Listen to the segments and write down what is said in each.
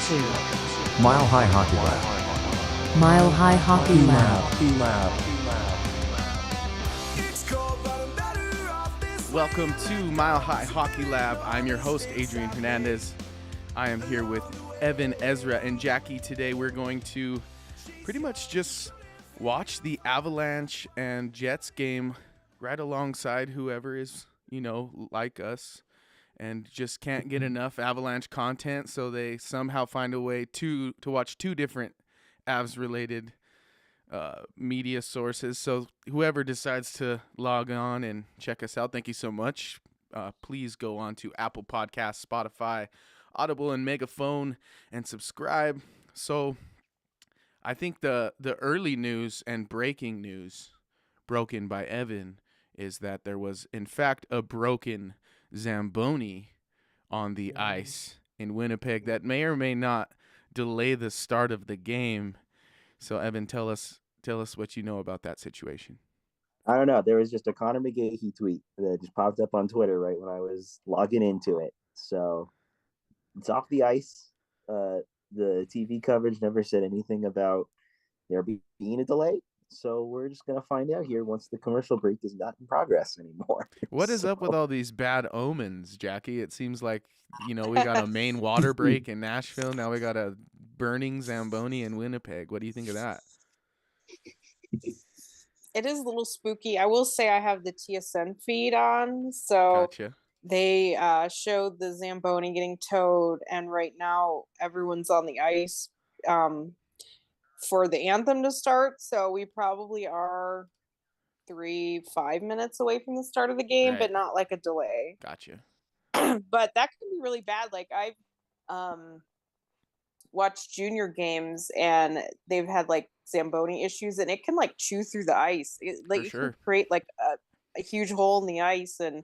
to Mile High Hockey Lab. Mile High Hockey Lab. Welcome to Mile High Hockey Lab. I'm your host, Adrian Hernandez. I am here with Evan, Ezra, and Jackie. Today we're going to pretty much just watch the Avalanche and Jets game right alongside whoever is, like us, and just can't get enough Avalanche content, so they somehow find a way to watch two different Avs-related media sources. So whoever decides to log on and check us out, thank you so much. Please go on to Apple Podcasts, Spotify, Audible, and Megaphone and subscribe. So I think the early news and breaking news broken by Evan is that there was in fact a broken Zamboni on the ice in Winnipeg that may or may not delay the start of the game. So Evan, tell us what you know about that situation. I don't know. There was just a Connor McGahey tweet that just popped up on Twitter right when I was logging into it. So it's off the ice. The TV coverage never said anything about there being a delay. So we're just going to find out here once the commercial break is not in progress anymore. What is up with all these bad omens, Jackie? It seems like, we got a main water break in Nashville. Now we got a burning Zamboni in Winnipeg. What do you think of that? it is a little spooky. I will say I have the TSN feed on, so Gotcha. they showed the Zamboni getting towed, and right now everyone's on the ice for the anthem to start. So we probably are 5 minutes away from the start of the game, Right. but not like a delay. Gotcha. But that can be really bad. Like I've watched junior games and they've had like Zamboni issues, and it can like chew through the ice. Like For it sure. can create like a huge hole in the ice, and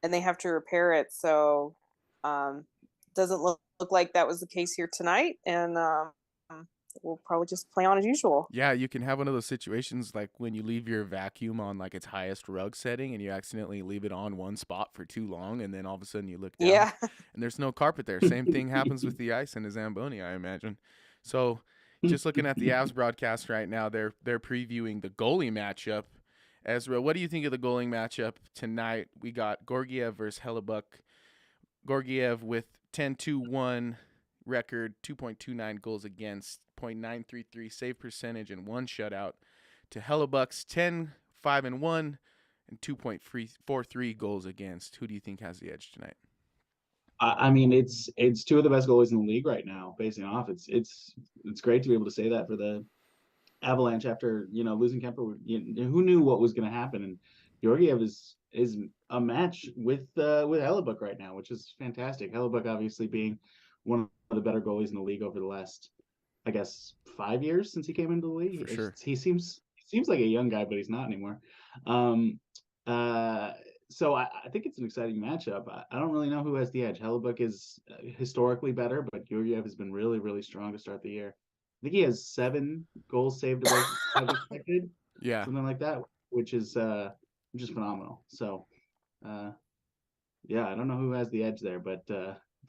they have to repair it. So doesn't look like that was the case here tonight, and we'll probably just play on as usual. Yeah, you can have one of those situations like when you leave your vacuum on like its highest rug setting and you accidentally leave it on one spot for too long, and then all of a sudden you look down Yeah. and there's no carpet there. Same thing happens with the ice in a Zamboni, I imagine. So just looking at the Avs broadcast right now, they're previewing the goalie matchup. Ezra, what do you think of the goalie matchup tonight? We got Gorgiev versus Hellebuck. Gorgiev with 10-2-1 record, 2.29 goals against, .933 save percentage, and 1 shutout. To Hellebuck's 10-5-1 and 2.43 goals against. Who do you think has the edge tonight? I mean, it's two of the best goalies in the league right now, facing off. It's great to be able to say that for the Avalanche after losing Kemper. Who knew what was going to happen? And Georgiev is a match with Hellebuck right now, which is fantastic. Hellebuck obviously being one of the better goalies in the league over the last, I guess, 5 years since he came into the league. For sure. He seems like a young guy, but he's not anymore. So I think it's an exciting matchup. I don't really know who has the edge. Hellebuck is historically better, but Georgiev has been really, really strong to start the year. I think he has 7 goals saved above expected, Yeah. something like that, which is phenomenal. So, yeah, I don't know who has the edge there, but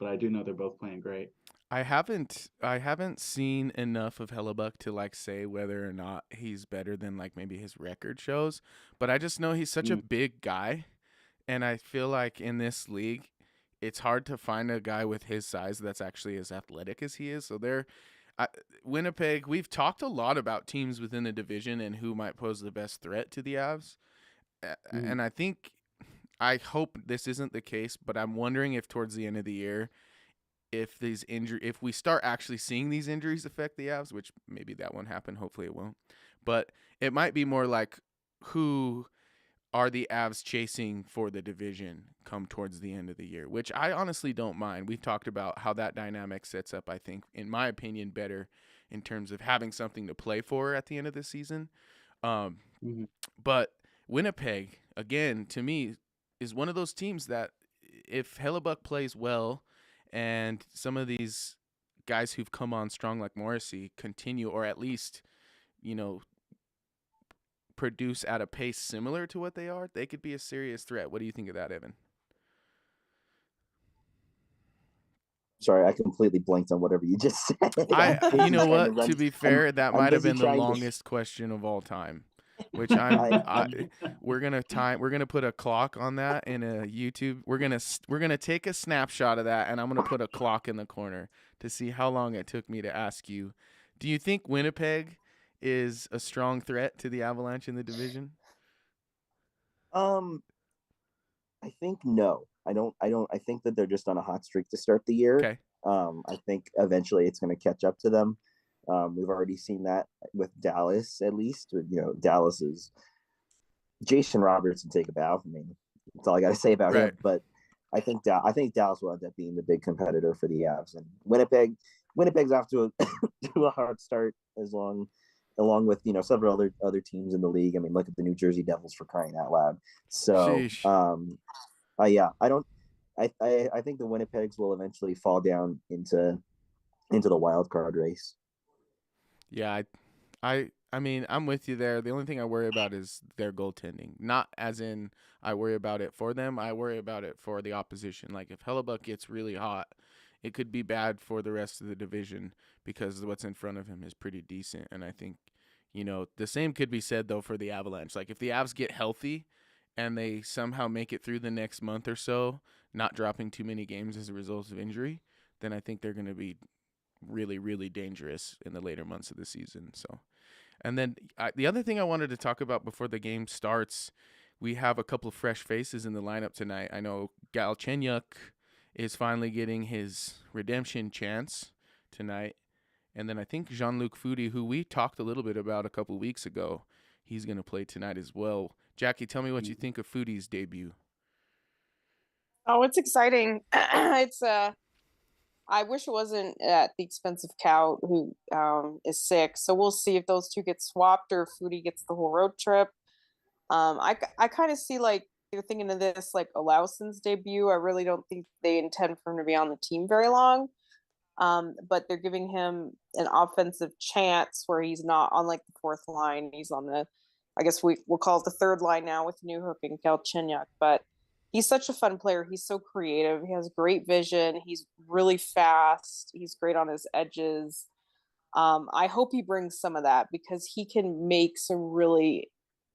I do know they're both playing great. I haven't seen enough of Hellebuck to like say whether or not he's better than like maybe his record shows, but I just know he's such a big guy, and I feel like in this league, it's hard to find a guy with his size that's actually as athletic as he is. So Winnipeg, we've talked a lot about teams within the division and who might pose the best threat to the Avs, and I hope this isn't the case, but I'm wondering if towards the end of the year, if we start actually seeing these injuries affect the Avs, which maybe that won't happen, hopefully it won't, but it might be more like who are the Avs chasing for the division come towards the end of the year, which I honestly don't mind. We've talked about how that dynamic sets up, I think, in my opinion, better in terms of having something to play for at the end of the season. But Winnipeg, again, to me, is one of those teams that if Hellebuck plays well and some of these guys who've come on strong like Morrissey continue, or at least, produce at a pace similar to what they are, they could be a serious threat. What do you think of that, Evan? Sorry, I completely blanked on whatever you just said. You know what? To be fair, that might have been the longest question of all time. Which we're gonna put a clock on that in a YouTube. We're gonna take a snapshot of that, and I'm gonna put a clock in the corner to see how long it took me to ask you. Do you think Winnipeg is a strong threat to the Avalanche in the division? I think no. I don't. I think that they're just on a hot streak to start the year. Okay. I think eventually it's going to catch up to them. We've already seen that with Dallas, at least. Dallas is Jason Roberts and take a bow. I mean, that's all I got to say about him. But I think Dallas will end up being the big competitor for the Avs, and Winnipeg's off to a hard start along with several other teams in the league. I mean, look at the New Jersey Devils, for crying out loud. So, yeah, I think the Winnipegs will eventually fall down into the wild card race. Yeah, I mean, I'm with you there. The only thing I worry about is their goaltending. Not as in I worry about it for them. I worry about it for the opposition. Like if Hellebuck gets really hot, it could be bad for the rest of the division because what's in front of him is pretty decent. And I think, the same could be said, though, for the Avalanche. Like if the Avs get healthy and they somehow make it through the next month or so, not dropping too many games as a result of injury, then I think they're going to be really, really dangerous in the later months of the season. So And then the other thing I wanted to talk about before the game starts, we have a couple of fresh faces in the lineup tonight. I know Galchenyuk is finally getting his redemption chance tonight. And then I think Jean-Luc Foudy, who we talked a little bit about a couple of weeks ago, he's going to play tonight as well. Jackie, tell me what you think of Foudy's debut. Oh, it's exciting. It's I wish it wasn't at the expense of Cal, who is sick. So we'll see if those two get swapped or if Foodie gets the whole road trip. I kind of see like they're thinking of this like a Lauson's debut. I really don't think they intend for him to be on the team very long. But they're giving him an offensive chance where he's not on like the fourth line. He's on the, I guess we'll call it the third line now with Newhook and Galchenyuk. But he's such a fun player. He's so creative. He has great vision. He's really fast. He's great on his edges. I hope he brings some of that because he can make some really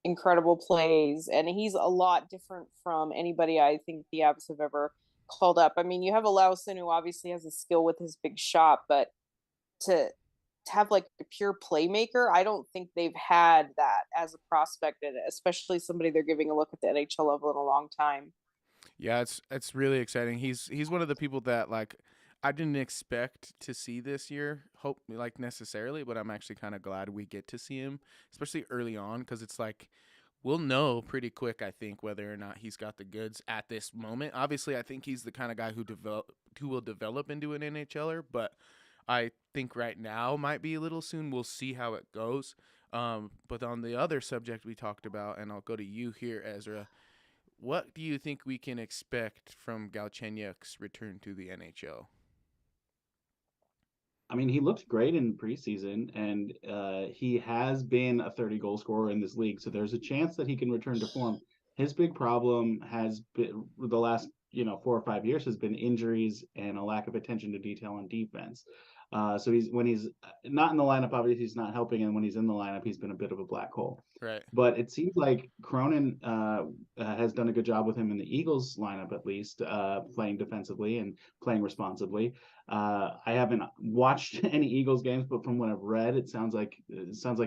incredible plays, and he's a lot different from anybody I think the Avs have ever called up. I mean, you have a Lauson who obviously has a skill with his big shot, but to have like a pure playmaker, I don't think they've had that as a prospect, and especially somebody they're giving a look at the NHL level in a long time. Yeah, it's really exciting. He's one of the people that like I didn't expect to see this year, hope like necessarily, but I'm actually kind of glad we get to see him, especially early on, because it's like we'll know pretty quick, I think, whether or not he's got the goods at this moment. Obviously, I think he's the kind of guy who will develop into an NHLer, but I think right now might be a little soon. We'll see how it goes. But on the other subject we talked about, and I'll go to you here, Ezra. What do you think we can expect from Galchenyuk's return to the NHL? I mean, he looked great in preseason, and he has been a 30-goal scorer in this league, so there's a chance that he can return to form. His big problem has been the last 4 or 5 years has been injuries and a lack of attention to detail on defense. So when he's not in the lineup, obviously he's not helping, and when he's in the lineup, he's been a bit of a black hole. Right. But it seems like Cronin has done a good job with him in the Eagles lineup, at least playing defensively and playing responsibly. I haven't watched any Eagles games, but from what I've read, it sounds like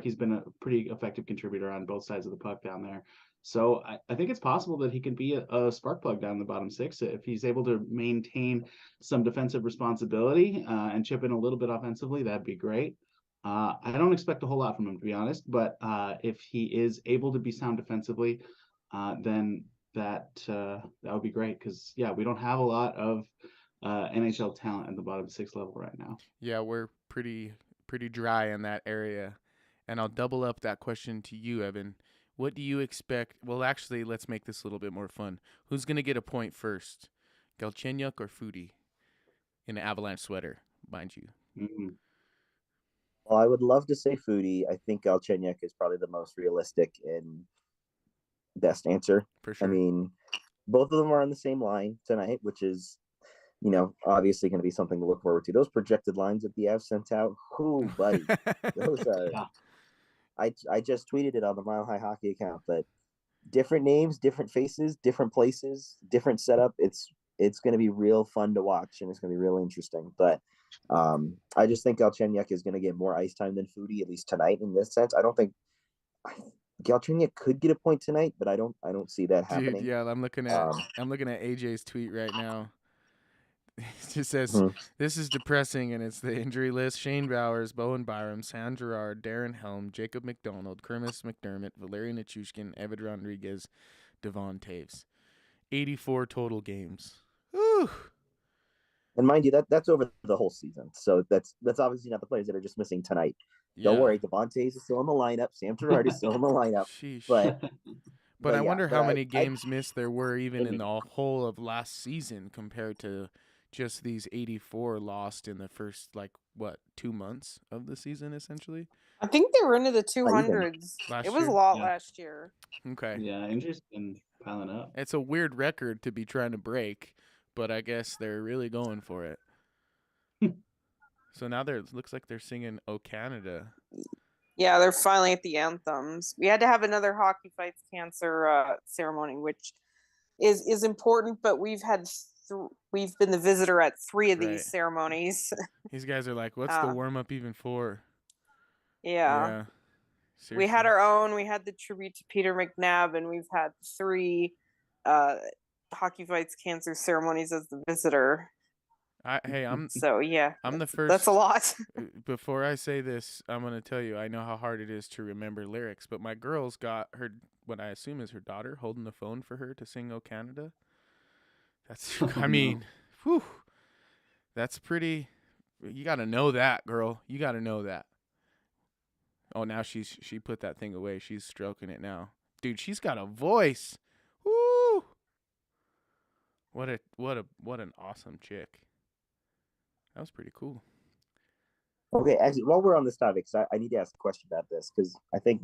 he's been a pretty effective contributor on both sides of the puck down there. So I think it's possible that he could be a spark plug down the bottom six if he's able to maintain some defensive responsibility and chip in a little bit offensively. That'd be great. I don't expect a whole lot from him, to be honest, but if he is able to be sound defensively, then that would be great because, yeah, we don't have a lot of NHL talent at the bottom six level right now. Yeah, we're pretty dry in that area. And I'll double up that question to you, Evan. What do you expect? Well, actually, let's make this a little bit more fun. Who's going to get a point first, Galchenyuk or Foudy in an Avalanche sweater, mind you? Mm-hmm. Well, I would love to say Foodie. I think Galchenyuk is probably the most realistic and best answer. For sure. I mean, both of them are on the same line tonight, which is, obviously going to be something to look forward to. Those projected lines that the Avs sent out, buddy, those are. Yeah. I just tweeted it on the Mile High Hockey account, but different names, different faces, different places, different setup. It's going to be real fun to watch, and it's going to be real interesting. But I just think Galchenyuk is going to get more ice time than Foodie, at least tonight. In this sense, I don't think Galchenyuk could get a point tonight, but I don't see that happening. Dude, yeah, I'm looking at AJ's tweet right now. It just says, This is depressing, and it's the injury list. Shane Bowers, Bowen Byram, Sam Girard, Darren Helm, Jacob McDonald, Kermis McDermott, Valery Nichushkin, Evan Rodriguez, Devon Taves. 84 total games. Whew. And mind you, that's over the whole season. So that's obviously not the players that are just missing tonight. Yeah. Don't worry, Devon Taves is still in the lineup. Sam Girard is still in the lineup. Sheesh. But I wonder how many games missed there were even in the whole of last season compared to just these 84 lost in the first, 2 months of the season, essentially? I think they were into the 200s. It was a lot last year. Okay. Yeah, injuries been piling up. It's a weird record to be trying to break, but I guess they're really going for it. So now it looks like they're singing "O Canada." Yeah, they're finally at the anthems. We had to have another Hockey Fights Cancer ceremony, which is important, but we've been the visitor at 3 of these ceremonies. These guys are like, what's the warm-up even for? Yeah. We had our own. We had the tribute to Peter McNabb, and we've had 3 Hockey Fights Cancer ceremonies as the visitor. I'm the first. That's a lot. Before I say this, I'm gonna tell you I know how hard it is to remember lyrics, but my girl's got her what I assume is her daughter holding the phone for her to sing "O Canada." That's I mean, whew, that's pretty. You got to know that, girl. You got to know that. Oh, now she put that thing away. She's stroking it now, dude. She's got a voice. Woo! What an awesome chick. That was pretty cool. Okay, actually, while we're on this topic, I need to ask a question about this because I think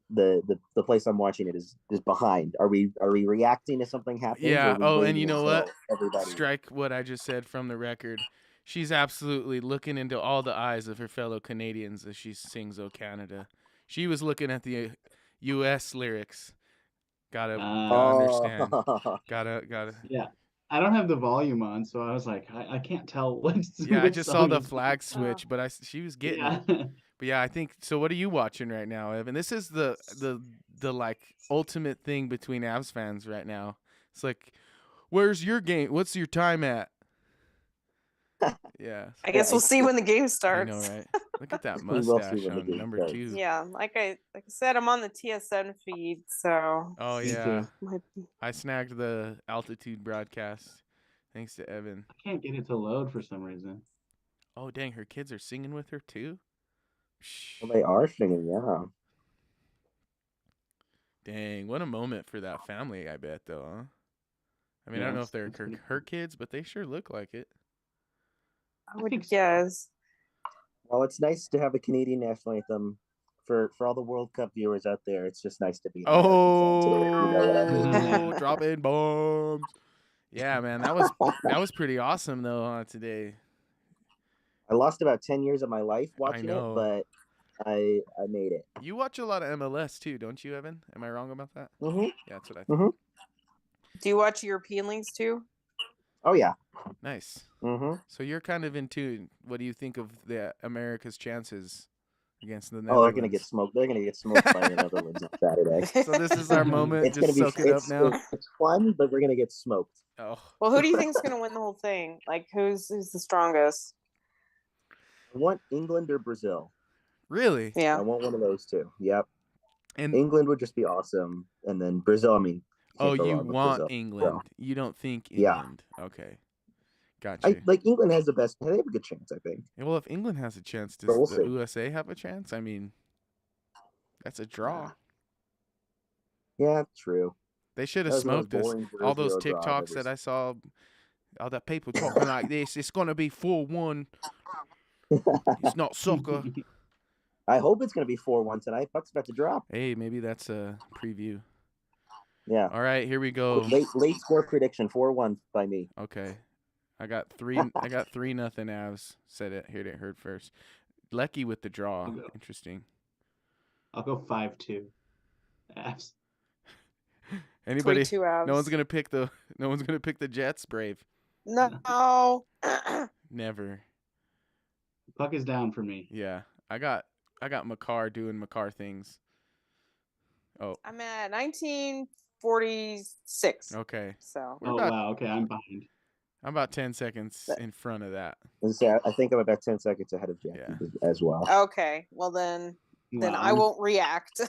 the place I'm watching it is behind. Are we reacting to something happening? Yeah. Oh, and you waiting know what? until everybody Strike what I just said from the record. She's absolutely looking into all the eyes of her fellow Canadians as she sings "O Canada." She was looking at the U.S. lyrics. Gotta understand. Gotta. Yeah. I don't have the volume on, so I was like, I can't tell what's. Yeah, I which just saw the song. flag switch, but she was getting Yeah. it. But yeah, I think so. What are you watching right now, Evan? This is the like ultimate thing between Avs fans right now. It's like, where's your game? What's your time at? Yeah. I guess we'll see when the game starts. I know, right? Look at that We will see mustache when the on game number starts. 2. Yeah, like I said, I'm on the TSN feed, so. Oh Me yeah, too. I snagged the altitude broadcast thanks to Evan. I can't get it to load for some reason. Oh dang, her kids are singing with her too. Well, they are singing, yeah. Dang, what a moment for that family, I bet, though, huh? I mean, I don't know if they're her kids, but they sure look like it. I would guess. Well, it's nice to have a Canadian national anthem for all the World Cup viewers out there. It's just nice to be. An American fan today, if you know what I mean. Dropping bombs. Yeah, man, that was pretty awesome though today. I lost about 10 years of my life watching it, know. but I made it. You watch a lot of MLS too, don't you, Evan? Am I wrong about that? Mm-hmm. Yeah, that's what I think. Mm-hmm. Do you watch European leagues too? Oh yeah. Nice. Mm-hmm. So you're kind of in tune. What do you think of the America's chances against the Oh, Netherlands? they're gonna get smoked. They're gonna get smoked by the Netherlands on Saturday. So this is our moment. It's Just gonna be soak it up now. It's fun, but we're gonna get smoked. Oh, Well, who do you think is going to win the whole thing? Like, who's the strongest? I want England or Brazil. really? I Yeah. want one of those two. Yep. And England would just be awesome, and then Brazil. I mean, oh, can't go you wrong with want Brazil. England? So, You don't think Yeah. England? Okay, gotcha. I like England has the best. They have a good chance, I think. Yeah, well, if England has a chance, does But we'll the see. USA have a chance? I mean, that's a draw. Yeah, true. They should That have was the most smoked us. boring All those 0-0 draw I've TikToks ever that seen. I saw, all that people talking like this. It's gonna be 4-1. It's not soccer. I hope it's gonna be 4-1 tonight. Puck's about to drop. Hey, maybe that's a preview. Yeah. All right, here we go. Late score prediction 4-1 by me. Okay, I got 3 nothing. Avs said it. Heard first. Lecky with the draw. I'll go. Interesting. I'll go 5-2. Avs. Anybody? 3-2 Avs. No one's gonna pick the Jets. Brave. No. Never. Puck is down for me. Yeah, I got Makar doing Makar things. Oh, I'm at 1946. okay. So. We're Oh about wow, okay, I'm behind. I'm about 10 seconds in front of that. And so I think I'm about 10 seconds ahead of Jackie as well. Okay. Well, then Wow, I won't react.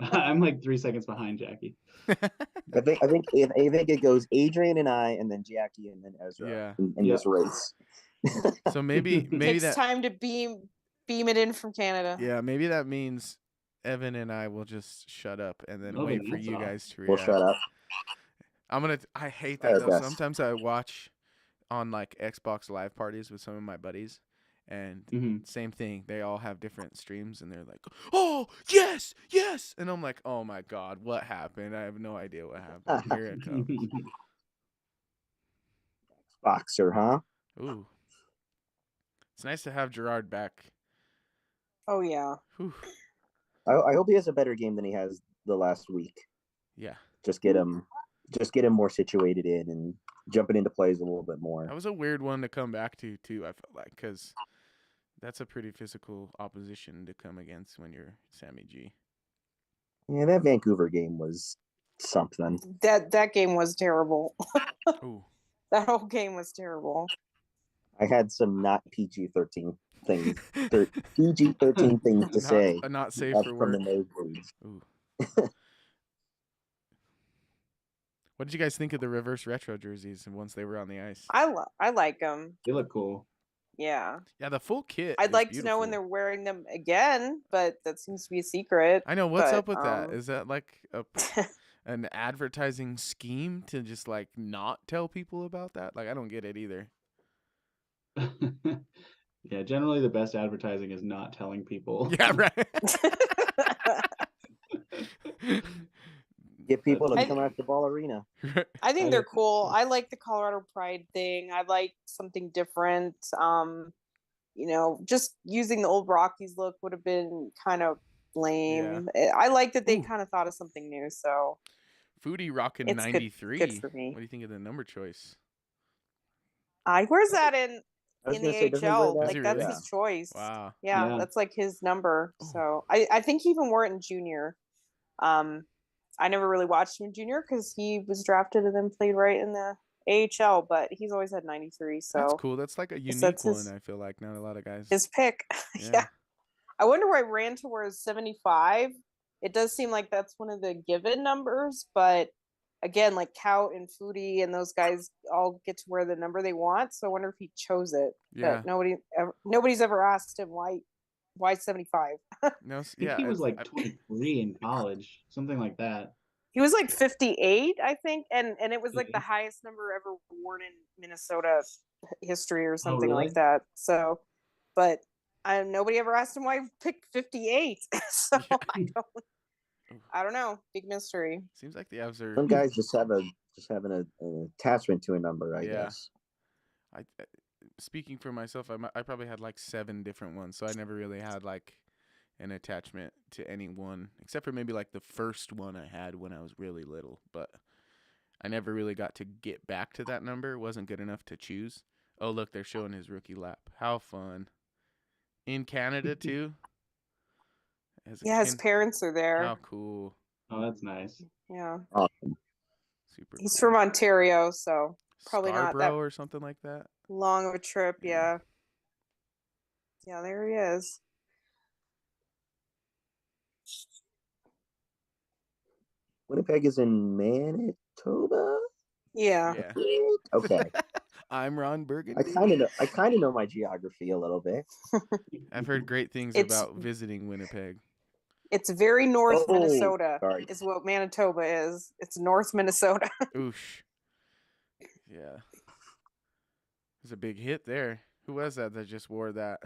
I'm like 3 seconds behind Jackie. I think it goes Adrian and I, and then Jackie, and then Ezra. Yeah. In this race. So maybe Takes that time to beam it in from Canada. yeah, maybe that means Evan and I will just shut up and then Okay, wait for that's you off. guys to We'll react. shut up. I hate that Our though. best. Sometimes I watch on like Xbox live parties with some of my buddies and Mhm. same thing. They all have different streams and they're like, "Oh, yes, yes." And I'm like, "Oh my god, what happened? I have no idea what happened." Here it comes. Boxer, huh? Ooh. It's nice to have Gerard back. Oh yeah. Whew. I hope he has a better game than he has the last week. Yeah. Just get him more situated in and jumping into plays a little bit more. That was a weird one to come back to too, I felt like, because That's a pretty physical opposition to come against when you're Sammy G. Yeah, that Vancouver game was something. That game was terrible. Ooh. That whole game was terrible. I had some not PG-13 things, PG-13 things to say Not safe up for from work. the nosebleeds. Ooh. What did you guys think of the reverse retro jerseys once they were on the ice? I like them. They look cool. Yeah. Yeah, the full kit. I'd is like to know when beautiful. they're wearing them again, but that seems to be a secret. I know. What's but, up with that? Is that like an advertising scheme to just like not tell people about that? Like, I don't get it either. Yeah, generally the best advertising is not telling people. Yeah, right. Get people to I- come out to Ball Arena. I think I they're like that. cool. I like the Colorado Pride thing. I like something different. Just using the old Rockies look would have been kind of lame. I like that they Ooh. kind of thought of something new. So Foodie rocking It's good- 93. good for me. What do you think of the number choice? where's that in I was in gonna the say, doesn't he wear AHL? that? Does he Like that's really? his choice. Wow. Yeah, Yeah. that's like his number. Ooh. So I think he even wore it in junior. I never really watched him in junior because he was drafted and then played right in the AHL, but he's always had 93. So That's cool. That's like a guess unique that's one, his- I feel like. Not a lot of guys. his pick. Yeah. I wonder why Ranta wears 75. It does seem like that's one of the given numbers, but again, like Cout and Foodie and those guys all get to wear the number they want. So I wonder if he chose it. Yeah. But nobody's ever asked him why 75. No, I think yeah. he was like 23 in college, something like that. He was like 58, I think, and it was like the Okay. highest number ever worn in Minnesota history or something really? like that. So, but nobody ever asked him why he picked 58. So I don't know. Big mystery. Seems like the Avs are. Some guys just have an attachment to a number, I Yeah. guess. Speaking for myself, I probably had like 7 different ones, so I never really had like an attachment to any one, except for maybe like the first one I had when I was really little. But I never really got to get back to that number. Wasn't good enough to choose. Oh, look, they're showing his rookie lap. How fun! In Canada too. His parents are there. How cool! Oh, that's nice. Yeah, Awesome. Super. he's cool. from Ontario, so probably not Scarborough that or something like that. long of a trip. Yeah. Yeah, there he is. Winnipeg is in Manitoba. Yeah. Yeah. Okay. I'm Ron Burgundy. I kind of know my geography a little bit. I've heard great things It's- about visiting Winnipeg. It's very north Oh, Minnesota sorry. is what Manitoba is. It's North Minnesota. Oosh. Yeah. There's a big hit there. Who was that just wore that?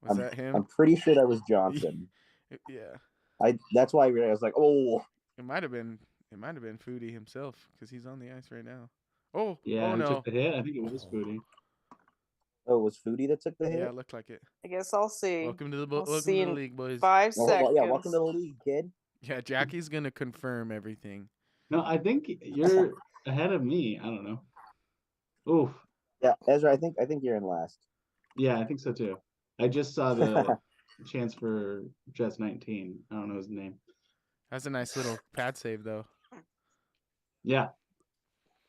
Was that him? I'm pretty sure that was Johnson. Yeah. That's why I was like, oh, It might have been Foodie himself because he's on the ice right now. Oh, Yeah, oh who no. took the hit? I think it was Foodie. it was Foodie that took the hit. Yeah, it looked like it. I guess I'll see. Welcome to the I'll welcome see to the in league, boys. 5 Well, seconds. yeah, welcome to the league, kid. Yeah, Jackie's gonna confirm everything. No, I think you're ahead of me. I don't know. Oof. Yeah, Ezra, I think you're in last. Yeah, I think so too. I just saw the chance for Jets 19. I don't know his name. That's a nice little pad save, though. Yeah.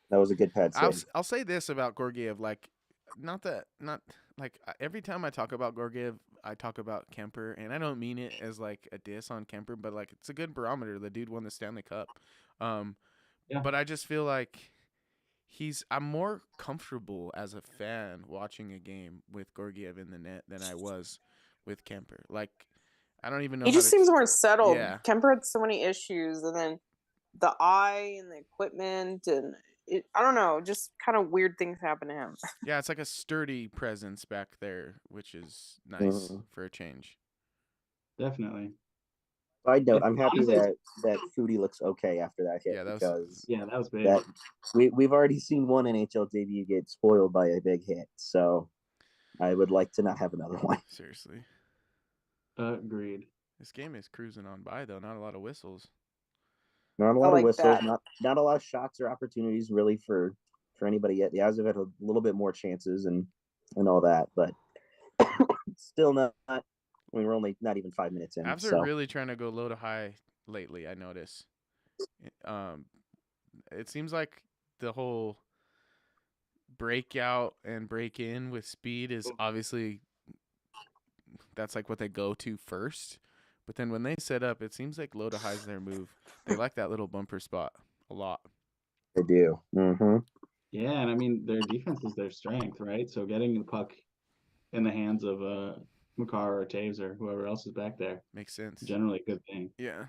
That was a good pad save. I'll say this about Gorgiev, like, not every time I talk about Gorgiev, I talk about Kemper, and I don't mean it as like a diss on Kemper, but like it's a good barometer. The dude won the Stanley Cup. Yeah. But I just feel like I'm more comfortable as a fan watching a game with Gorgiev in the net than I was with Kemper. Like, I don't even know. He just seems more settled. Yeah. Kemper had so many issues, and then the eye and the equipment, and I don't know, just kind of weird things happen to him. Yeah, it's like a sturdy presence back there, which is nice Mhm. for a change. Definitely. Side note, I'm happy Honestly, that Foodie looks okay after that hit Yeah, that was- because Yeah, that was big. that we've already seen one NHL debut get spoiled by a big hit, so I would like to not have another one. Seriously. Agreed. This game is cruising on by, though. Not a lot of whistles. Not a I lot like of whistles, that. not a lot of shots or opportunities really for anybody yet. The Avs have had a little bit more chances and all that, but still not. I mean, we're only not even 5 minutes in. Avs So are really trying to go low to high lately. I notice. It seems like the whole breakout and break in with speed is obviously that's like what they go to first. But then when they set up, it seems like low to high is their move. They like that little bumper spot a lot. they do. Mm-hmm. Yeah, and I mean their defense is their strength, right? So getting the puck in the hands of Makar or Taves or whoever else is back there, Makes sense. generally a good thing. Yeah.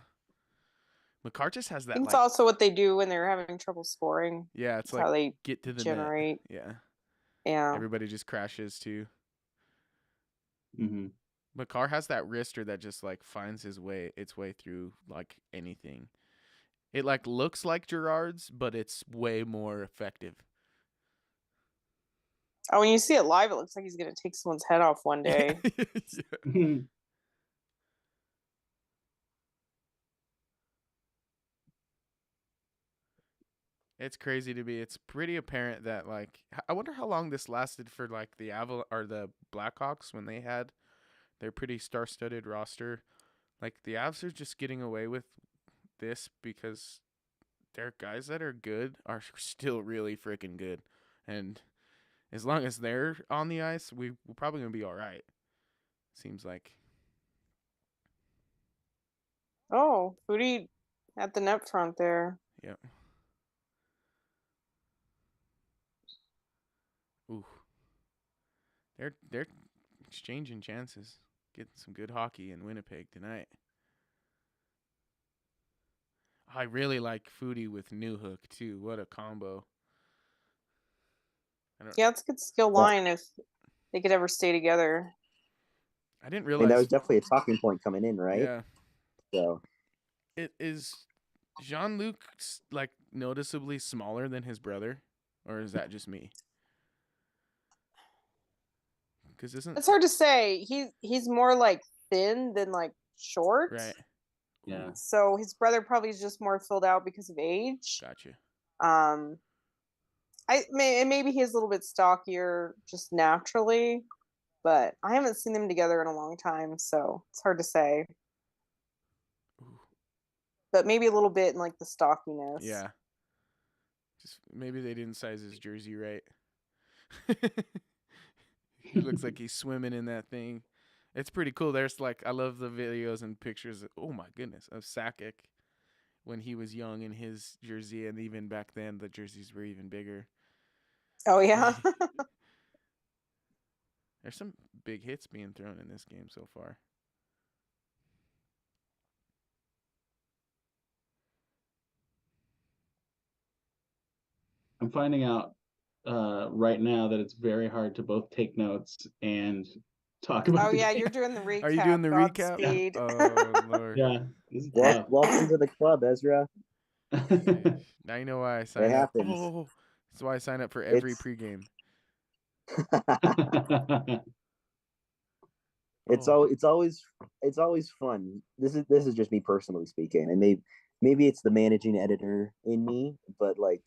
Makar just has I that think it's like also what they do when they're having trouble scoring. yeah, it's It's like how they get to the generate. net. Yeah. Yeah. Everybody just crashes too. Mm-hmm. Makar has that wrister that just like finds its way through like anything. It like looks like Gerard's, but it's way more effective. Oh, when you see it live, it looks like he's gonna take someone's head off one day. Yeah. It's crazy to me. It's pretty apparent that like I wonder how long this lasted for like the or the Blackhawks when they had their pretty star-studded roster. Like the Avs are just getting away with this because their guys that are good are still really freaking good, and as long as they're on the ice, we're probably gonna be all right. Seems like. Oh, Foodie at the net front there. Yep. Ooh. They're exchanging chances. Getting some good hockey in Winnipeg tonight. I really like Foodie with Newhook too. What a combo. Yeah, it's a good skill line if they could ever stay together. I didn't I mean, realize. that was definitely a talking point coming in, right? Yeah. So It is Jean-Luc like noticeably smaller than his brother, or is that just me? Because It's hard to say. He's more like thin than like short. right. Yeah. So his brother probably is just more filled out because of age. Gotcha. Maybe he's a little bit stockier just naturally, but I haven't seen them together in a long time, so it's hard to say. Ooh. But maybe a little bit in like the stockiness. Yeah. Just maybe they didn't size his jersey right. He looks like he's swimming in that thing. It's pretty cool. There's like I love the videos and pictures. Oh my goodness, of Sakic when he was young in his jersey, and even back then the jerseys were even bigger. Oh yeah. There's some big hits being thrown in this game so far. I'm finding out right now that it's very hard to both take notes and talk about. Oh yeah, you're doing the recap. Are you doing the recap? Godspeed. Oh Lord. Yeah. This is tough. welcome to the club, Ezra. Now you know why I It signed up. happens. Oh, that's why I sign up for every It's- pregame. It's Oh. always fun. This is just me personally speaking, and maybe it's the managing editor in me, but like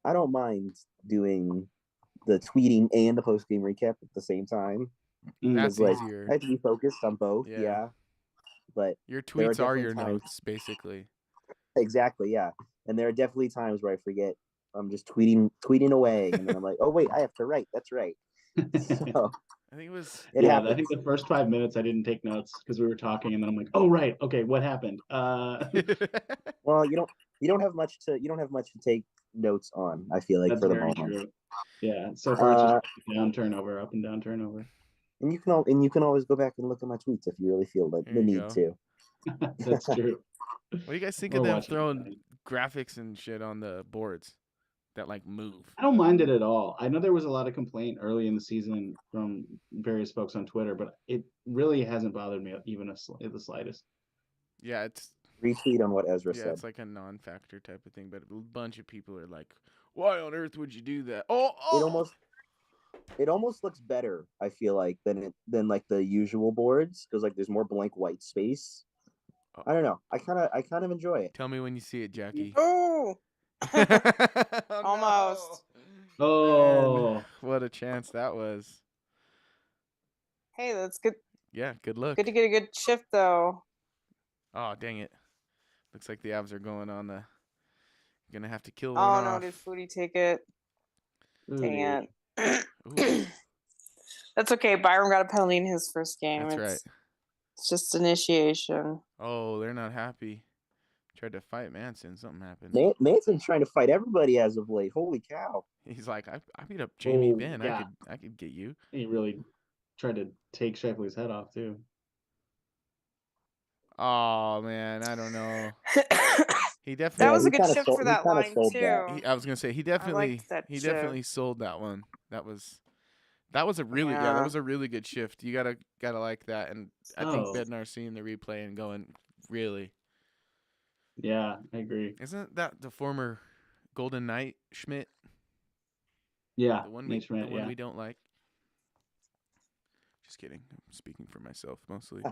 I don't mind doing the tweeting and the post game recap at the same time. That's Like easier. I have to be focused on both. Yeah. Yeah. But Your there tweets are definitely your times- notes, basically. Exactly, yeah. And there are definitely times where I forget. I'm just tweeting away, and then I'm like, oh wait, I have to write. That's right. So I think it was. it Yeah, happens. I think the first 5 minutes I didn't take notes because we were talking, and then I'm like, "Oh right, okay, what happened?" Well, you don't have much to take notes on. I feel like That's for the very moment. true. Yeah, so far it's just down turnover, up and down turnover. And you can always go back and look at my tweets if you really feel the There you need go. to. That's true. What do you guys think Or of them watching throwing it. graphics and shit on the boards that like move? I don't mind it at all. I know there was a lot of complaint early in the season from various folks on Twitter, but it really hasn't bothered me even the slightest. Yeah, it's Retweet on what Ezra yeah, said. it's like a non-factor type of thing. But a bunch of people are like, "Why on earth would you do that?" It almost looks better, I feel like, than like the usual boards, because like there's more blank white space. I don't know. I kind of enjoy it. Tell me when you see it, Jackie. Oh, Oh, almost. no. Oh, Man, what a chance that was. Hey, that's good. Yeah, good luck. Good to get a good shift though. Oh, dang it. Looks like the Avs are going on the. Gonna have to kill Oh one no, off. did Foodie take it? Dang it. Ooh, That's okay. Byron got a penalty in his first game. that's right. It's just initiation. Oh, they're not happy. Tried to fight Manson. Something happened. Manson's trying to fight everybody as of late. Holy cow! He's like, I beat up Jamie Oh, Benn. yeah. I could get you. He really tried to take Shifley's head off too. Oh man, I don't know. He That definitely. was a he good kinda shift sold- for he that kinda line sold too. that. I was gonna say he definitely. that He shift. definitely sold that one. That was a really Yeah. that was a really good shift. You gotta like that. And I think Oh. Bednar's seeing the replay and going, really? Yeah, I agree. Isn't that the former Golden Knight Schmidt? Yeah, The one Nate Schmidt, the one yeah. we don't like. Just kidding. I'm speaking for myself mostly.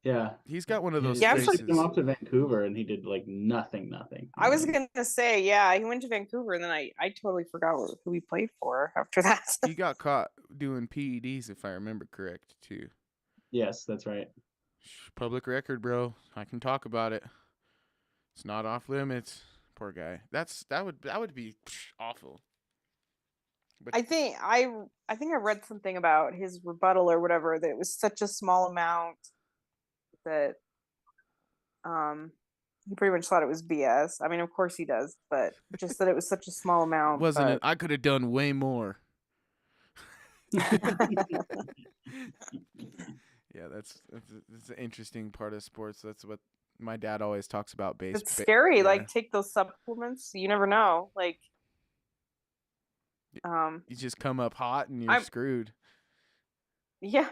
Yeah. He's got one of those Yeah, They faces. shipped him off to Vancouver and he did like nothing. I was gonna say, yeah, he went to Vancouver and then I totally forgot who he played for after that. He got caught doing PEDs, if I remember correct, too. Yes, that's right. Public record, bro. I can talk about it. It's not off limits. Poor guy. That would be awful. But I think I read something about his rebuttal or whatever that it was such a small amount that he pretty much thought it was BS. I mean, of course he does, but just that it was such a small amount. wasn't it? but- I could have done way more. Yeah, that's an interesting part of sports. That's what my dad always talks about. It's scary. Yeah. Like, take those supplements. You never know. Like, You just come up hot and you're I'm- screwed. yeah.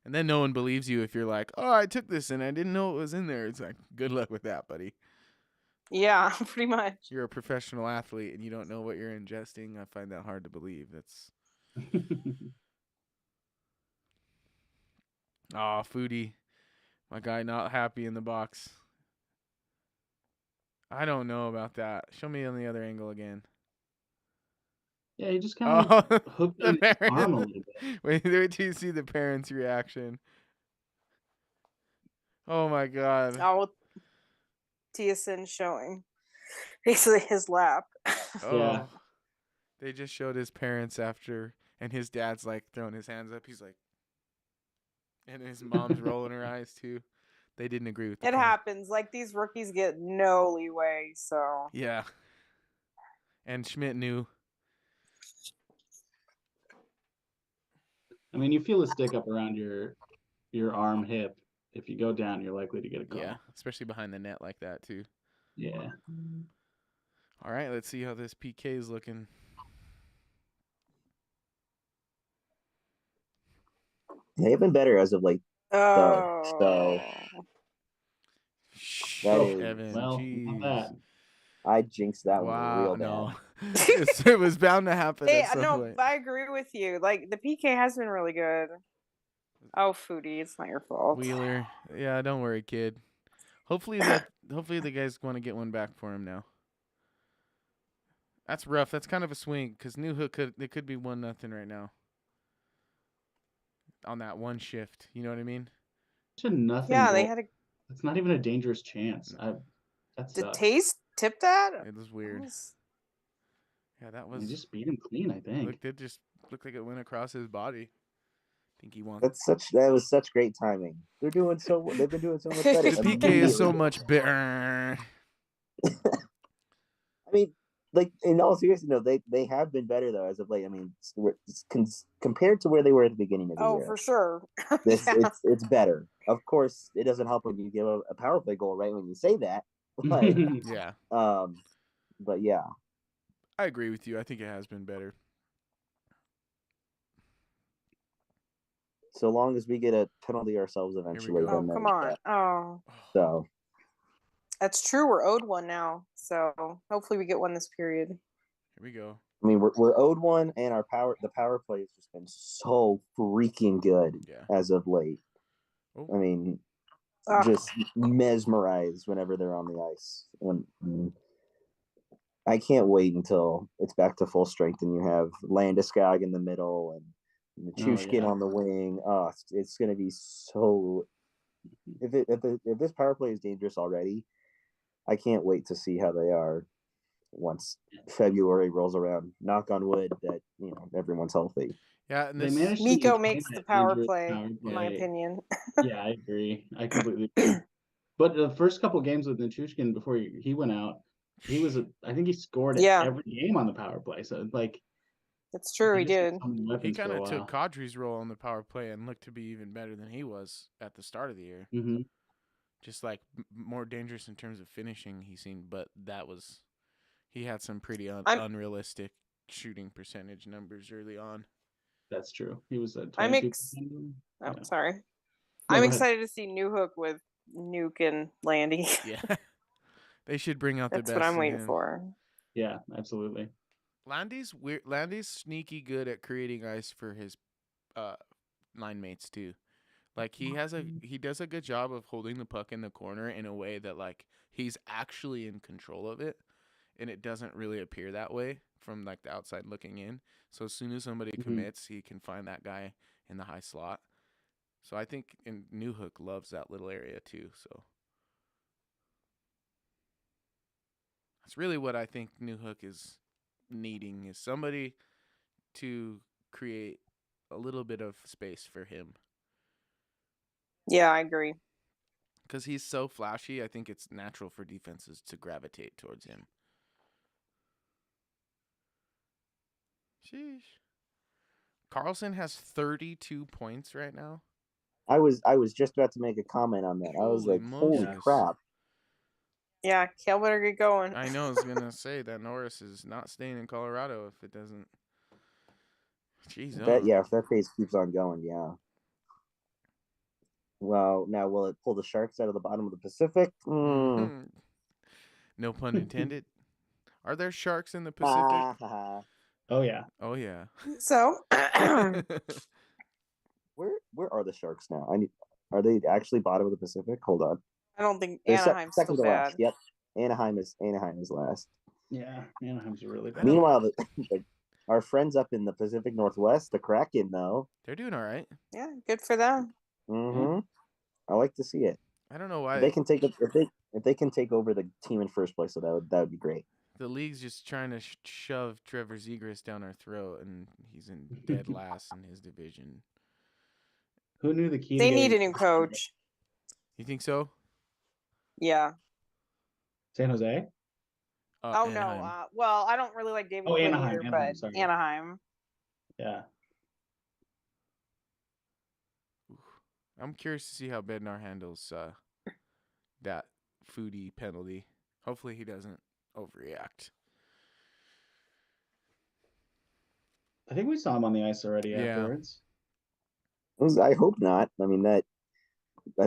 And then no one believes you if you're like, oh, I took this and I didn't know it was in there. It's like, good luck with that, buddy. Yeah, pretty much. You're a professional athlete and you don't know what you're ingesting. I find that hard to believe. That's Foodie. My guy not happy in the box. I don't know about that. Show me on the other angle again. Yeah, he just kind of Oh, hooked the in his parents. arm a little bit. Wait till you see the parents' reaction. Oh my god. Oh, TSN showing basically his lap. Oh. Yeah. They just showed his parents after, and his dad's like throwing his hands up. He's like, and his mom's rolling her eyes too. They didn't agree with the It call. happens. Like, these rookies get no leeway. So Yeah. And Schmidt knew. I mean, you feel a stick up around your arm hip. If you go down, you're likely to get a call. Yeah, especially behind the net like that too. Yeah. All right, let's see how this PK is looking. They've been better as of late. oh, That Oh, is- Evan, well, jeez. not that. I jinxed that one Wow, real bad. no. It was bound to happen hey, at some no, point. I agree with you. Like, the PK has been really good. Oh, Foodie, it's not your fault. Wheeler. Yeah, don't worry, kid. Hopefully the guys want to get one back for him now. That's rough. That's kind of a swing because New Hook could be 1-0 right now. On that one shift. You know what I mean? It's a nothing. Yeah, they goal. had It's not even a dangerous chance. That the sucks. taste tip that. It was weird. Yeah, that He was just beat him clean, I think. it just looked like it went across his body. I think he wants That was such great timing. They've been doing so much better. the PK is so much better. I mean, like, in all seriousness, no, they have been better though as of late. I mean, compared to where they were at the beginning of the Oh, year, for sure. this, it's better. Of course, it doesn't help when you give a power play goal right when you say that. But Yeah. but yeah, I agree with you. I think it has been better. so long as we get a penalty ourselves eventually, go. Oh, then come there's on. that. Oh, So that's true. We're owed one now, so hopefully we get one this period. Here we go. I mean, we're owed one, and the power play has just been so freaking good Yeah. as of late. Oh. I mean, Ah. just mesmerized whenever they're on the ice. I can't wait until it's back to full strength and you have Landeskog in the middle and Nichushkin yeah. on the wing. Oh, it's going to be so. If this power play is dangerous already, I can't wait to see how they are once February rolls around. Knock on wood that everyone's healthy. Yeah, and They this managed to Miko maintain makes the that power dangerous play, power in my play. opinion. Yeah, I agree. I completely agree. But the first couple games with Nichushkin before he went out, I think he scored Yeah. every game on the power play. So like It's true, they he just had did. so many he weapons kind for a of took while. Kadri's role on the power play and looked to be even better than he was at the start of the year. Mm-hmm. Just like more dangerous in terms of finishing, he seemed, but he had some pretty unrealistic shooting percentage numbers early on. That's true. He was at I'm 22%. Oh, Yeah. sorry. No, I'm go ahead. excited to see New Hook with Nuke and Landy. Yeah, they should bring out the That's best what I'm in waiting him. for. Yeah, absolutely. Landy's weird. Landy's sneaky good at creating ice for his line mates too. Like he does a good job of holding the puck in the corner in a way that like he's actually in control of it, and it doesn't really appear that way from like the outside looking in. So as soon as somebody commits, he can find that guy in the high slot. So I think New Hook loves that little area too. So that's really what I think New Hook is needing, is somebody to create a little bit of space for him. Yeah, I agree. Because he's so flashy, I think it's natural for defenses to gravitate towards him. Sheesh. Carlson has 32 points right now. I was just about to make a comment on that. I was Holy like, holy Moses. crap. Yeah, Kale better get going. I know I was going to say that Norris is not staying in Colorado if it doesn't. Jeez, If that pace keeps on going, yeah. Well, now will it pull the Sharks out of the bottom of the Pacific? No pun intended. Are there sharks in the Pacific? Oh yeah. Oh yeah. So, Where are the Sharks now? Are they actually bottom of the Pacific? Hold on. I don't think They're Anaheim's second still to last. bad. Yep. Anaheim is last. Yeah, Anaheim's really bad. Meanwhile, our friends up in the Pacific Northwest, the Kraken, though. They're doing all right. Yeah, good for them. Mm-hmm. I like to see it. I don't know why If they can take over the team in first place, so that would be great. the league's just trying to shove Trevor Zegras down our throat, and he's in dead last in his division. Who knew the key? They need a new coach. You think so? Yeah. San Jose? Oh Anaheim. no. Well, I don't really like David Quinn Anaheim, either, Anaheim, but sorry. Anaheim. Yeah. I'm curious to see how Bednar handles that foodie penalty. Hopefully he doesn't overreact. I think we saw him on the ice already afterwards. I hope not. I mean, I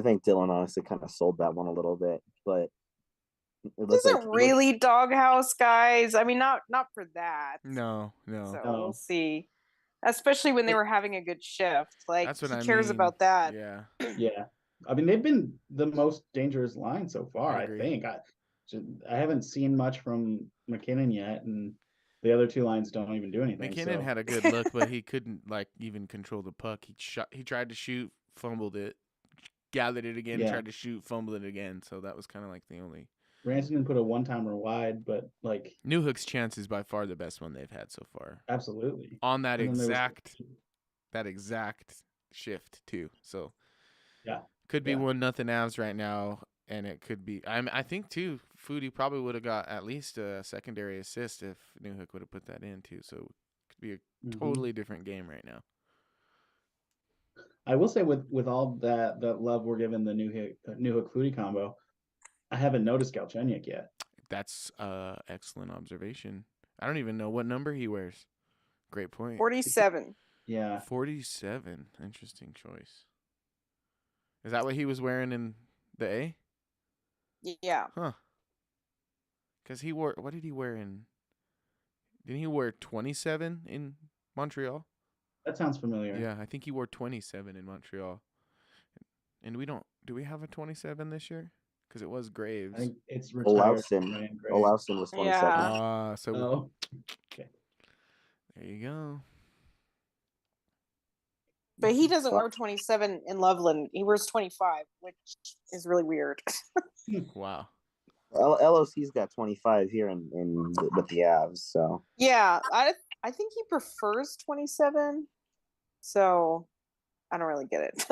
think Dylan honestly kind of sold that one a little bit, but This isn't really doghouse, guys. I mean, not for that. No. So we'll see. Especially when they were having a good shift. Like, That's what he I cares mean. about that. Yeah. Yeah. I mean, they've been the most dangerous line so far, I I agree. think. I haven't seen much from McKinnon yet, and the other two lines don't even do anything. McKinnon had a good look, but he couldn't even control the puck. He tried to shoot, fumbled it, gathered it again, tried to shoot, fumbled it again. So that was kind of like the only. Rantanen put a one-timer wide, but like New Hook's chance is by far the best one they've had so far. Absolutely. On that exact shift too. So yeah, could be 1-0 Avs right now, and it could be. I think too. Foodie probably would have got at least a secondary assist if New Hook would have put that in too. So it could be a totally different game right now. I will say with all that love we're giving the New Hook Foodie combo, I haven't noticed Galchenyuk yet. That's excellent observation. I don't even know what number he wears. Great point. 47. Yeah. 47. Interesting choice. Is that what he was wearing in the A? Yeah. Huh. Because he wore, what did he wear in? Didn't he wear 27 in Montreal? That sounds familiar. Yeah, I think he wore 27 in Montreal. And do we have a 27 this year? Because it was Graves. I think it's retired. Olausen was 27. Yeah. So okay. There you go. But he doesn't wear 27 in Loveland. He wears 25, which is really weird. Wow. LOC's got 25 here with the Avs. So Yeah, I think he prefers 27. So I don't really get it.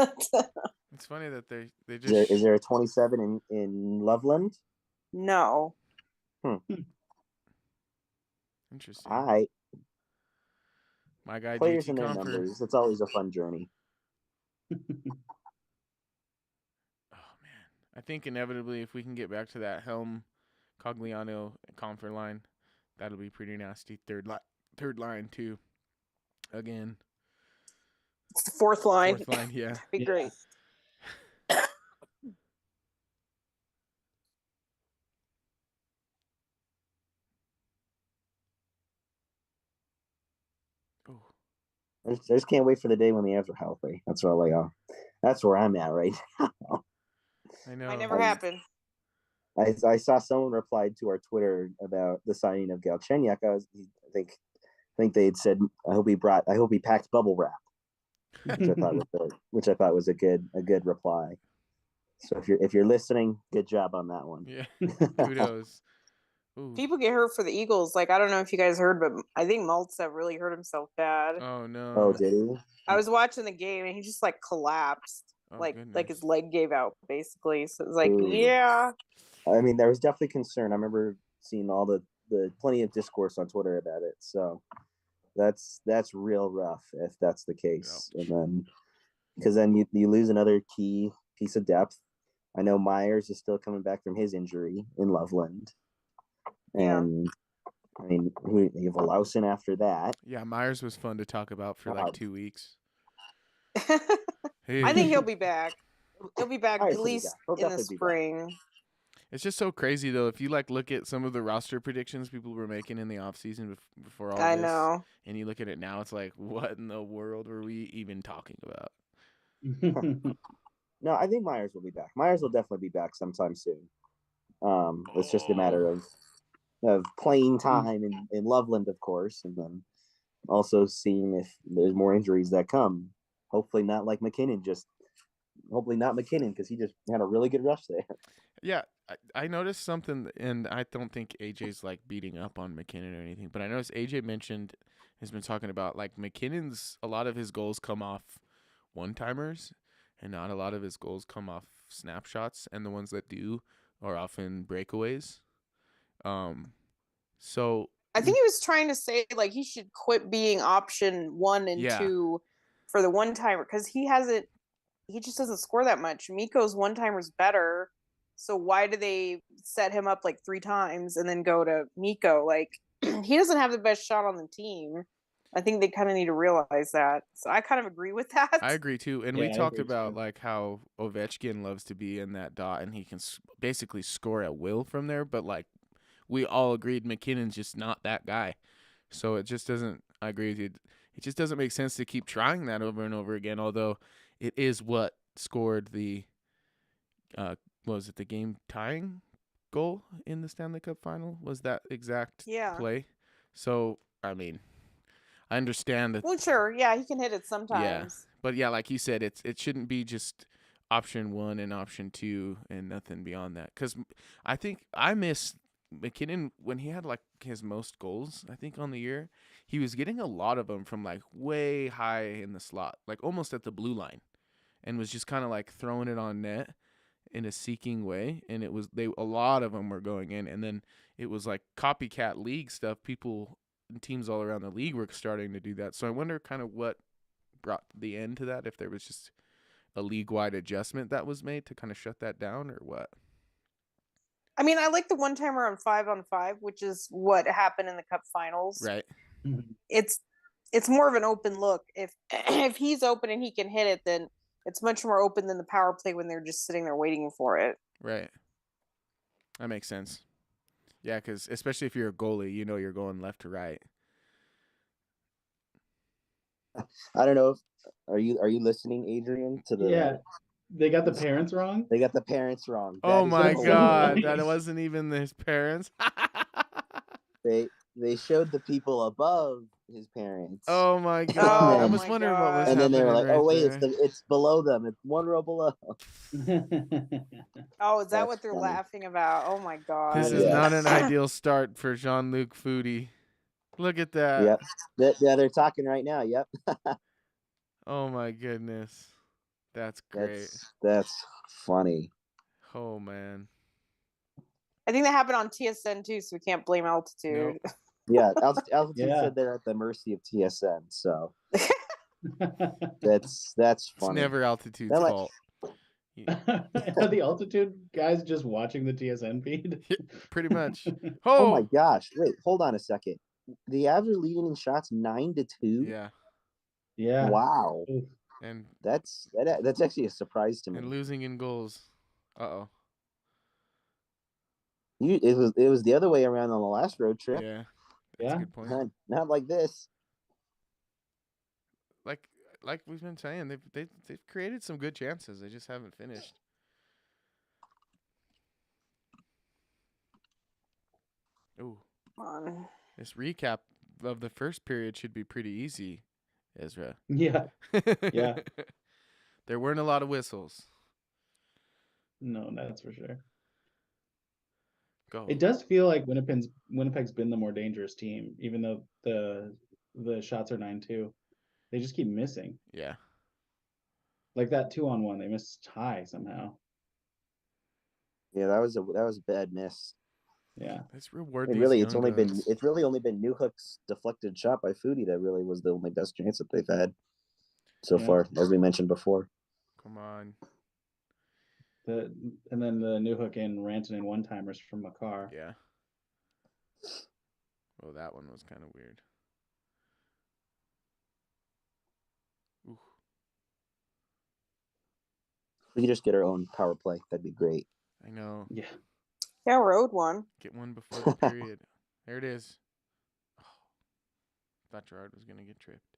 It's funny that they is there a 27 in Loveland? No. Interesting. All right. My guy Players JT and their Comfort. numbers. It's always a fun journey. Oh man, I think inevitably if we can get back to that Helm, Cogliano, Comfort line, that'll be pretty nasty. Third line too. Again. It's the fourth line. Fourth line, yeah. That'd be great. Oh. I just can't wait for the day when the Avs are healthy. That's that's where I'm at right now. I know. Might never happen. I saw someone replied to our Twitter about the signing of Galchenyuk. I think they had said, I hope he packed bubble wrap, which I thought was a good reply. So if you're listening, good job on that one. Yeah, kudos. Ooh. People get hurt for the Eagles. Like, I don't know if you guys heard, but I think Maltsev really hurt himself bad. Oh no. Oh, did he? I was watching the game and he just like collapsed. Like his leg gave out basically. So it was like, yeah. I mean, there was definitely concern. I remember seeing all the plenty of discourse on Twitter about it. So that's real rough if that's the case. Ouch. And then because then you lose another key piece of depth. I know Myers is still coming back from his injury in Loveland. And I mean, you have a Lawson after that. Yeah, Myers was fun to talk about for like 2 weeks. I think he'll be back. He'll be back at least in the spring. It's just so crazy though. If you like look at some of the roster predictions people were making in the offseason before all this, know. And you look at it now, it's like, what in the world were we even talking about? No, I think Myers will be back. Myers will definitely be back sometime soon. It's just a matter of playing time in Loveland, of course, and then also seeing if there's more injuries that come. Hopefully not like McKinnon. Hopefully not McKinnon because he just had a really good rush there. Yeah, I noticed something, and I don't think AJ's like beating up on McKinnon or anything, but I noticed AJ has been talking about like McKinnon's, a lot of his goals come off one-timers and not a lot of his goals come off snapshots, and the ones that do are often breakaways. So I think he was trying to say like he should quit being option 1 and 2 for the one-timer because he just doesn't score that much. Mikko's one-timer's better. So why do they set him up like 3 times and then go to Mikko? Like he doesn't have the best shot on the team. I think they kind of need to realize that. So I kind of agree with that. I agree too. And we talked about like how Ovechkin loves to be in that dot and he can basically score at will from there. But like we all agreed McKinnon's just not that guy. So it just doesn't, I agree with you. It just doesn't make sense to keep trying that over and over again. Although it is what scored the, was it the game tying goal in the Stanley Cup final? Was that exact play? So, I mean, I understand that. Well, sure. Yeah, he can hit it sometimes. Yeah. But yeah, like you said, it shouldn't be just option 1 and option 2 and nothing beyond that. Because I think I miss McKinnon when he had like his most goals, I think, on the year. He was getting a lot of them from like way high in the slot, like almost at the blue line, and was just kind of like throwing it on net in a seeking way. And it was a lot of them were going in, and then it was like copycat league stuff. People and teams all around the league were starting to do that. So I wonder kind of what brought the end to that, if there was just a league-wide adjustment that was made to kind of shut that down or what. I mean, I like the one-timer on 5-on-5, which is what happened in the Cup Finals. Right. It's more of an open look. If he's open and he can hit it, then it's much more open than the power play when they're just sitting there waiting for it. Right. That makes sense. Yeah, because especially if you're a goalie, you know you're going left to right. I don't know. Are you listening, Adrian? To the they got the parents wrong. They got the parents wrong. Oh my God, that it wasn't even his parents. they showed the people above his parents. Oh my Oh god! I was my wondering what was God. and then happening. they were like, right "Oh wait, there. it's below them. It's one row below." Oh, is that That's what they're funny. laughing about? Oh my God. This is not an Yes. ideal start for Jean-Luc Foudy. Look at that. Yep. Yeah, they're talking right now. Yep. Oh my goodness. That's great. That's funny. Oh man. I think that happened on TSN too, so we can't blame altitude. Nope. Yeah, Altitude Yeah. said they're at the mercy of TSN, so that's It's funny. never Altitude's That might- fault. Are the altitude guys just watching the TSN feed? Pretty much. Oh Oh, my gosh! Wait, hold on a second. The Avs are leading in shots 9-2. yeah. Yeah. Wow, Oof. And that's actually a surprise to me. losing in goals. Uh-oh. It was the other way around on the last road trip. Yeah. That's Yeah. a good point. Not like this. Like we've been saying, they've created some good chances. They just haven't finished. Ooh. Come on. This recap of the first period should be pretty easy, Ezra. Yeah. Yeah. There weren't a lot of whistles. No, that's for sure. Go. It does feel like Winnipeg's been the more dangerous team, even though the shots are 9-2. They just keep missing. Yeah. Like that 2-on-1, they missed high somehow. Yeah, that was a bad miss. Yeah. Let's reward It these really, young it's guns. really only been Newhook's deflected shot by Foudy that really was the only best chance that they've had so Yeah. far, as we mentioned before. Come on. And then the Newhook and Rantanen one-timers from Makar. Yeah. Oh, that one was kind of weird. Ooh. We could just get our own power play. That'd be great. I know. Yeah. Yeah, road one. Get one before the period. There it is. Oh, thought Gerard was going to get tripped.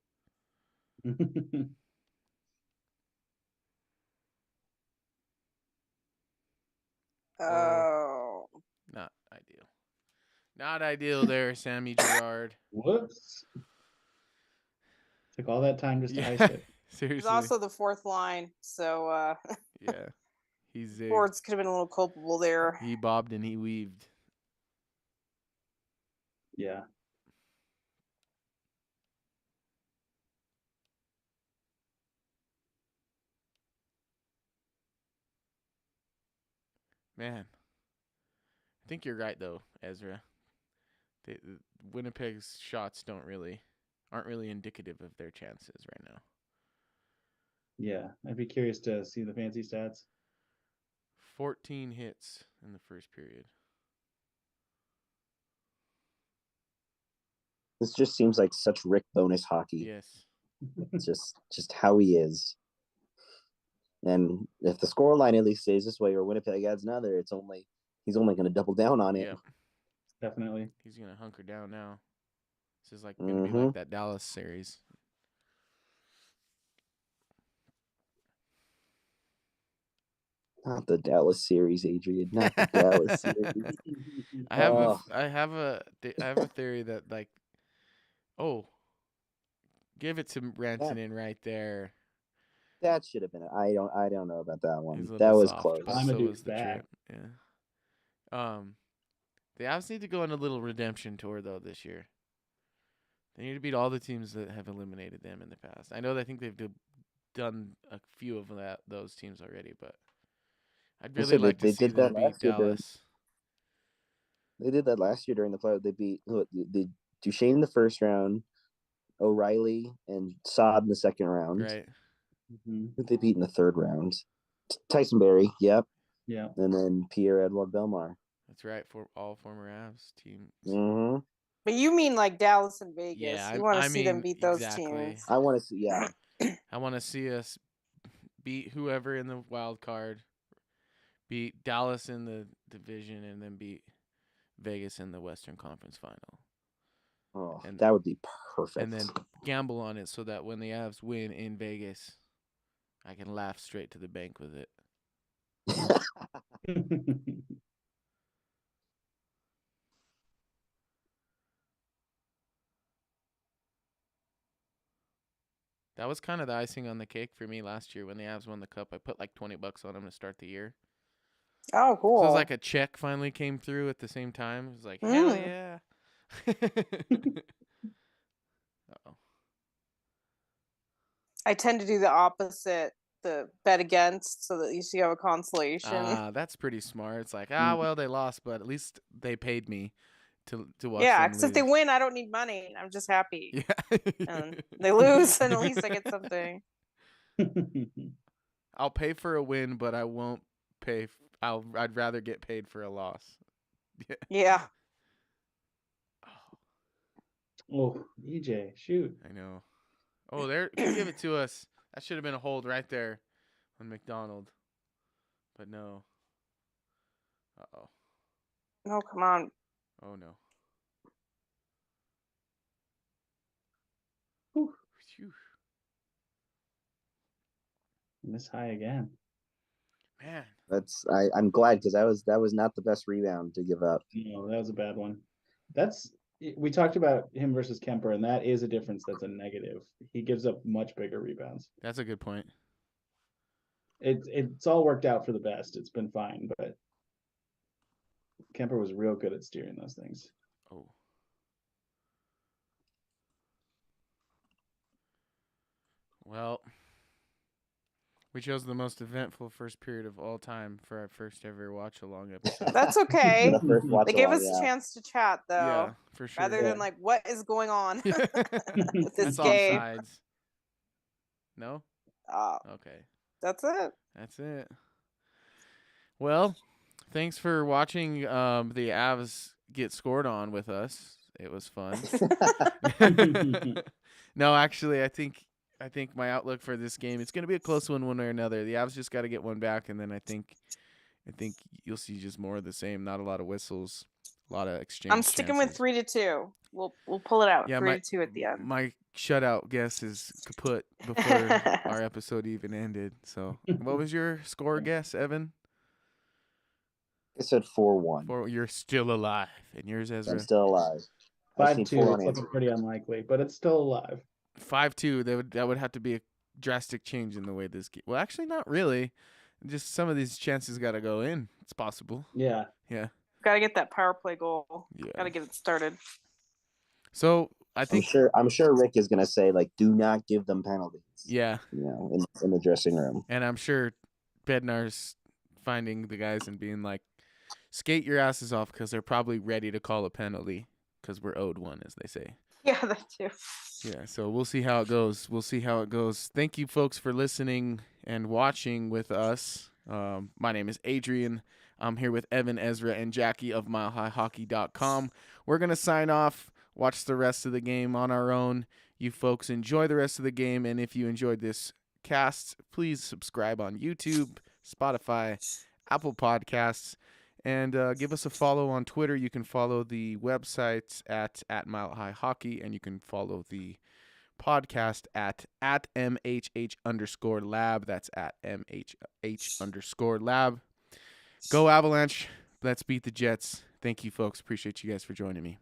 Oh. Not ideal. Not ideal there, Sammy Gerard. Whoops. Took all that time just to ice Yeah. it. It's Seriously. also the fourth line, so Yeah. He's there. Fords could have been a little culpable there. He bobbed and he weaved. Yeah. Man. I think you're right though, Ezra. Winnipeg's shots aren't really indicative of their chances right now. Yeah. I'd be curious to see the fancy stats. 14 hits in the first period. This just seems like such Rick Bonus hockey. Yes. Just how he is. And if the scoreline at least stays this way, or Winnipeg adds another, he's only going to double down on it. Yep. Definitely. He's going to hunker down now. This is like going to be like that Dallas series. Not the Dallas series, Adrian. Not the Dallas series. I have Oh. I have a theory that give it to Rantanen right there. That should have been it. I don't know about that He's one. a little That was soft, close. but I'm a so dude was the back. trip. Yeah. The Avs need to go on a little redemption tour though this year. They need to beat all the teams that have eliminated them in the past. I know I think they've done a few of those teams already, but I'd really like to see them beat Dallas. They did that last year during the playoffs. They beat Duchesne in the first round, O'Reilly and Saad in the second round. Right. Mm-hmm. Who they beat in the third round? Tyson Berry, yep. Yeah. And then Pierre-Edouard Bellemare. That's right, for all former Avs teams. Mm-hmm. But you mean like Dallas and Vegas? Yeah, you want to I see them mean, beat those exactly. teams? I want to see, yeah. I want to see us beat whoever in the wild card, beat Dallas in the division, and then beat Vegas in the Western Conference Final. Oh, And- that would be perfect. And then gamble on it so that when the Avs win in Vegas, I can laugh straight to the bank with it. That was kind of the icing on the cake for me last year when the Avs won the cup. I put like $20 on them to start the year. Oh, cool. So it was like a check finally came through at the same time. It was like, hell yeah. Uh-oh. I tend to do the opposite, the bet against, so that at least you have a consolation. That's pretty smart. It's like, well, they lost, but at least they paid me to watch Yeah, them because if they lose. win, I don't need money. I'm just happy. Yeah. And they lose, then at least I get something. I'll pay for a win, but I won't pay. I'd rather get paid for a loss. Yeah. Oh, EJ, shoot. I know. Oh, there, give it to us. That should have been a hold right there on McDonald. But no. Uh-oh. No, come on. Oh, no. Whew. Phew. Miss high again. Man. I'm glad because that was not the best rebound to give up. No, that was a bad one. We talked about him versus Kemper, and that is a difference. That's a negative. He gives up much bigger rebounds. That's a good point. It's all worked out for the best. It's been fine, but Kemper was real good at steering those things. Oh. Well, we chose the most eventful first period of all time for our first ever watch along episode. That's okay. The first watch They gave along, us yeah. a chance to chat, though. Yeah, for sure. Rather than like, what is going on with this That's game? offsides. No? Okay. That's it. That's it. Well, thanks for watching the Avs get scored on with us. It was fun. No, actually, I think my outlook for this game, it's going to be a close one way or another. The Avs just got to get one back, and then I think you'll see just more of the same. Not a lot of whistles, a lot of exchange. I'm sticking with 3-2. We'll pull it out. Yeah, 3-2 at the end. My shutout guess is kaput before our episode even ended. So, what was your score guess, Evan? I said 4-1. You're still alive, and yours, Ezra. I'm still alive. I've seen 5-2. four It's looking pretty unlikely, but it's still alive. 5-2. That would have to be a drastic change in the way this game. Well, actually, not really. Just some of these chances got to go in. It's possible. Yeah. Yeah. Got to get that power play goal. Yeah. Got to get it started. So I think I'm sure Rick is gonna say like, do not give them penalties. Yeah. You know, in the dressing room. And I'm sure Bednar's finding the guys and being like, skate your asses off because they're probably ready to call a penalty because we're owed one, as they say. Yeah, that too. Yeah, so we'll see how it goes. Thank you, folks, for listening and watching with us. My name is Adrian. I'm here with Evan, Ezra, and Jackie of MileHighHockey.com. We're going to sign off, watch the rest of the game on our own. You folks enjoy the rest of the game, and if you enjoyed this cast, please subscribe on YouTube, Spotify, Apple Podcasts, and give us a follow on Twitter. You can follow the website at Mile High Hockey, and you can follow the podcast at MHH_lab. That's at MHH_lab. Go Avalanche. Let's beat the Jets. Thank you, folks. Appreciate you guys for joining me.